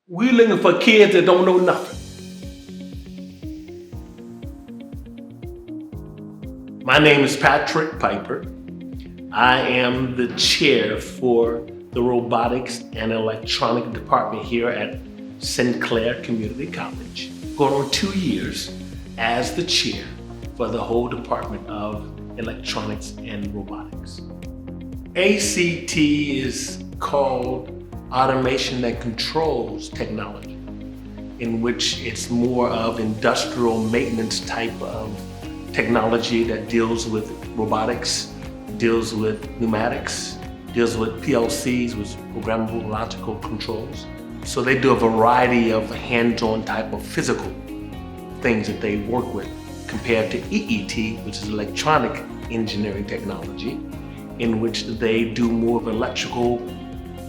We're looking for kids that don't know nothing. My name is Patrick Piper. I am the chair for the Robotics and Electronic Department here at Sinclair Community College. Going on 2 years as the chair for the whole Department of Electronics and Robotics. ACT is called Automation and Controls Technology, in which it's more of industrial maintenance type of technology that deals with robotics, deals with pneumatics, deals with PLCs, with programmable logical controls. So they do a variety of hands-on type of physical things that they work with, compared to EET, which is electronic engineering technology, in which they do more of electrical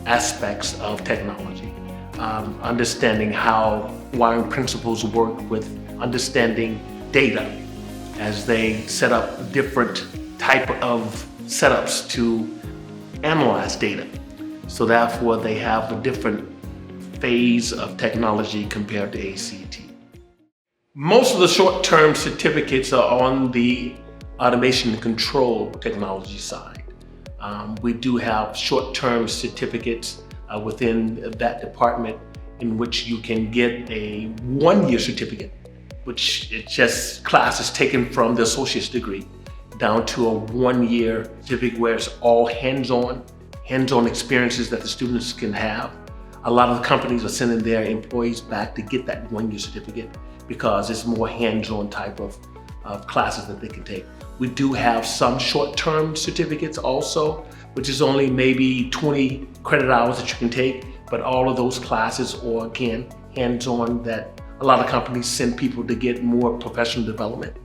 aspects of technology, understanding how wiring principles work with understanding data as they set up different type of setups to analyze data. So therefore they have a different phase of technology compared to ACT. Most of the short-term certificates are on the automation and control technology side. We do have short-term certificates within that department in which you can get a 1-year certificate, which it's just classes taken from the associate's degree down to a 1-year certificate where it's all hands-on experiences that the students can have. A lot of companies are sending their employees back to get that 1-year certificate because it's more hands-on type of classes that they can take. We do have some short-term certificates also, which is only maybe 20 credit hours that you can take, but all of those classes are, again, hands-on, that a lot of companies send people to get more professional development.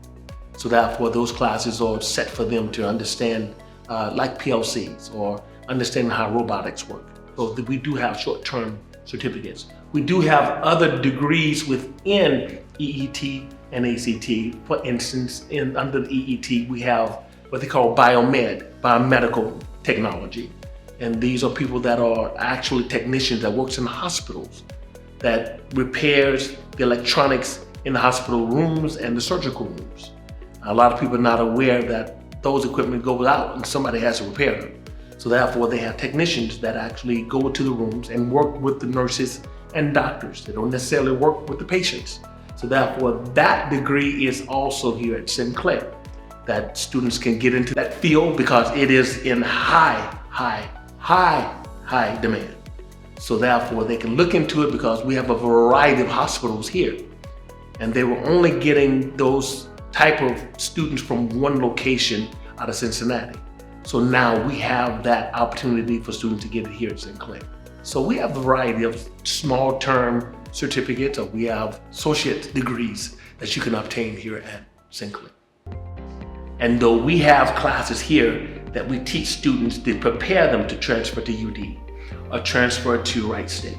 So therefore, those classes are set for them to understand like PLCs or understanding how robotics work. So we do have short-term certificates. We do have other degrees within EET and ACT. For instance, under the EET, we have what they call biomedical technology. And these are people that are actually technicians that works in hospitals, that repairs the electronics in the hospital rooms and the surgical rooms. A lot of people are not aware that those equipment goes out and somebody has to repair them. So therefore, they have technicians that actually go to the rooms and work with the nurses and doctors. They don't necessarily work with the patients. So therefore, that degree is also here at Sinclair, that students can get into that field because it is in high demand. So therefore, they can look into it because we have a variety of hospitals here. And they were only getting those type of students from one location out of Cincinnati. So now we have that opportunity for students to get it here at Sinclair. So we have a variety of small-term certificates, or we have associate degrees that you can obtain here at Sinclair. And though we have classes here that we teach students to prepare them to transfer to UD or transfer to Wright State.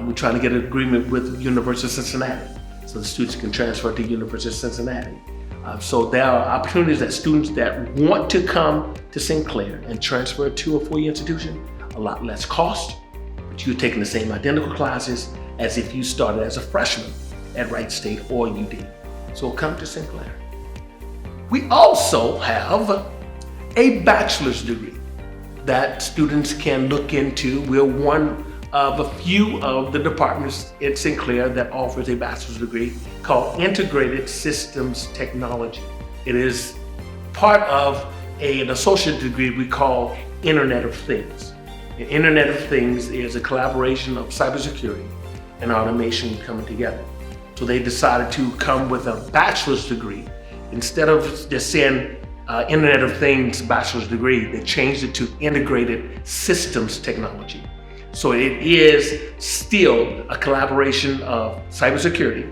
We're trying to get an agreement with University of Cincinnati so the students can transfer to University of Cincinnati. So there are opportunities that students that want to come to Sinclair and transfer to a 4-year institution, a lot less cost, but you're taking the same identical classes as if you started as a freshman at Wright State or UD. So come to Sinclair. We also have a bachelor's degree that students can look into. We're one of a few of the departments at Sinclair that offers a bachelor's degree called Integrated Systems Technology. It is part of an associate degree we call Internet of Things. The Internet of Things is a collaboration of cybersecurity and automation coming together. So they decided to come with a bachelor's degree. Instead of just saying Internet of Things bachelor's degree, they changed it to Integrated Systems Technology. So it is still a collaboration of cybersecurity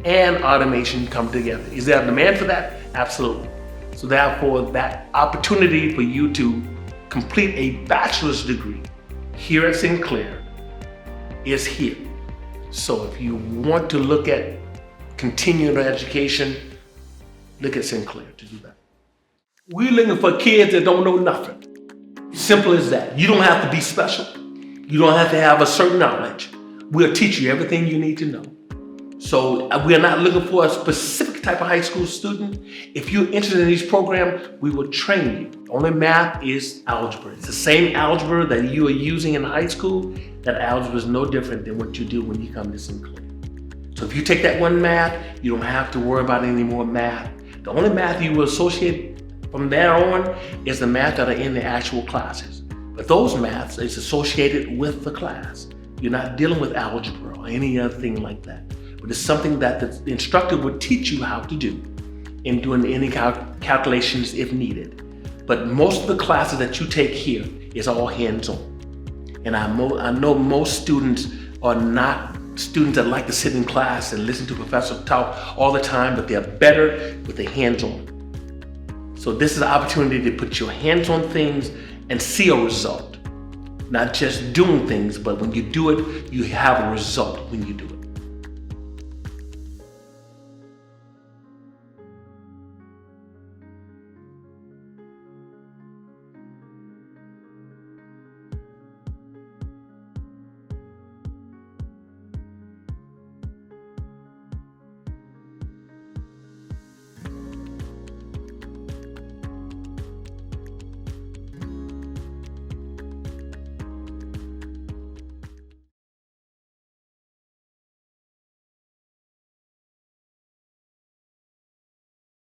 and automation come together. Is there a demand for that? Absolutely. So therefore, that opportunity for you to complete a bachelor's degree here at Sinclair is here. So if you want to look at continuing education, look at Sinclair to do that. We're looking for kids that don't know nothing. Simple as that. You don't have to be special. You don't have to have a certain knowledge. we'll teach you everything you need to know. So we are not looking for a specific type of high school student. If you're interested in these programs, we will train you. Only math is algebra. It's the same algebra that you are using in high school. That algebra is no different than what you do when you come to Sinclair. So if you take that one math, you don't have to worry about any more math. The only math you will associate from there on is the math that are in the actual classes. But those maths is associated with the class. You're not dealing with algebra or any other thing like that. But it's something that the instructor would teach you how to do in doing any calculations if needed. But most of the classes that you take here is all hands-on. And I know most students are not students that like to sit in class and listen to professor talk all the time, but they're better with the hands-on. So this is an opportunity to put your hands on things and see a result. Not just doing things, but when you do it, you have a result when you do it.